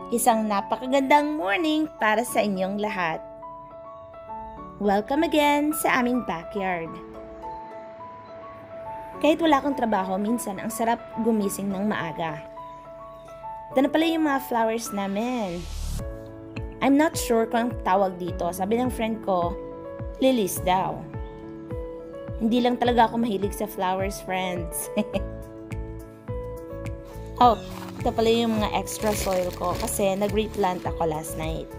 Isang napakagandang morning para sa inyong lahat. Welcome again sa aming backyard. Kahit wala akong trabaho, minsan ang sarap gumising ng maaga. Ito na pala yung mga flowers namin. I'm not sure kung ang tawag dito. Sabi ng friend ko, lilies daw. Hindi lang talaga ako mahilig sa flowers, friends. Oh, ito pala yung mga extra soil ko kasi nag-replant ako last night.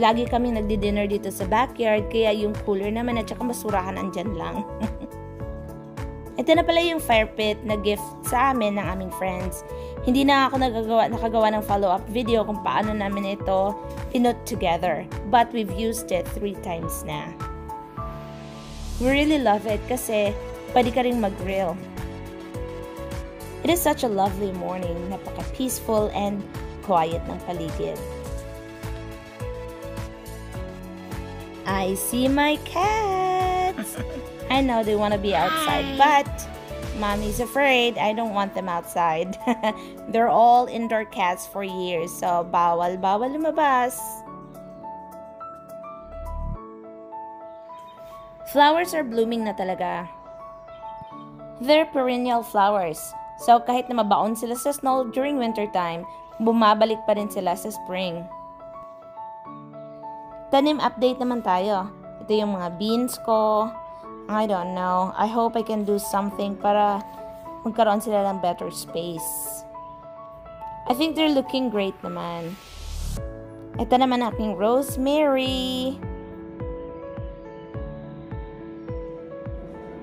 Lagi kami nagdi-dinner dito sa backyard kaya yung cooler naman at saka basurahan andyan lang. Ito na pala yung fire pit na gift sa amin ng aming friends. Hindi na ako nakagawa ng follow-up video kung paano namin ito pinut together. But we've used it 3 times na. We really love it kasi pwede ka rin mag-grill. It is such a lovely morning, napaka-peaceful and quiet ng paligid. I see my cats! I know they want to be outside, but Mommy's afraid I don't want them outside. They're all indoor cats for years, so bawal lumabas. Flowers are blooming na talaga. They're perennial flowers. So, kahit na mabaon sila sa snow during winter time, bumabalik pa rin sila sa spring. Tanim update naman tayo. Ito yung mga beans ko. I don't know. I hope I can do something para magkaroon sila ng better space. I think they're looking great naman. Ito naman aking rosemary.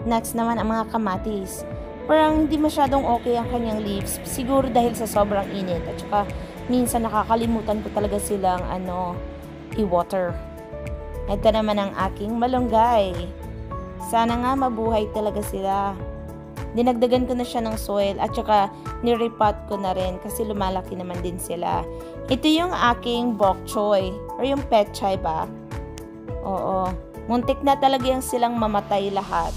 Next naman ang mga kamatis. Parang hindi masyadong okay ang kanyang leaves. Siguro dahil sa sobrang init. At saka minsan nakakalimutan ko talaga silang i-water. Ito naman ang aking malunggay. Sana nga mabuhay talaga sila. Dinagdagan ko na siya ng soil at saka nirepot ko na rin kasi lumalaki naman din sila. Ito yung aking bok choy or yung pechay ba? Oo. Muntik na talaga yung silang mamatay lahat.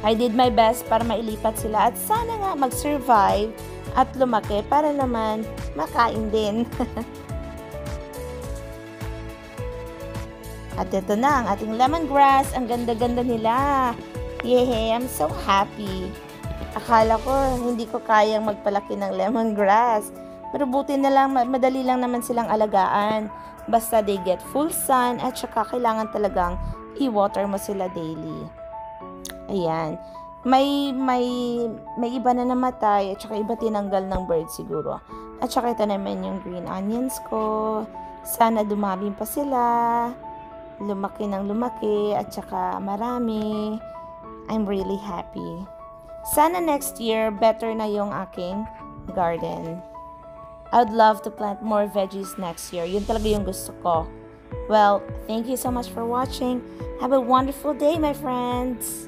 I did my best para mailipat sila at sana nga mag-survive at lumaki para naman makain din. At ito na ang ating lemongrass. Ang ganda-ganda nila. Yay! I'm so happy. Akala ko hindi ko kayang magpalaki ng lemongrass. Pero buti na lang, madali lang naman silang alagaan. Basta they get full sun at saka kailangan talagang i-water mo sila daily. Ayan. May iba na namatay at saka iba tinanggal ng bird siguro. At saka ito naman yung green onions ko. Sana dumami pa sila. Lumaki ng lumaki at saka marami. I'm really happy. Sana next year better na yung aking garden. I would love to plant more veggies next year. Yun talaga yung gusto ko. Well, thank you so much for watching. Have a wonderful day, my friends.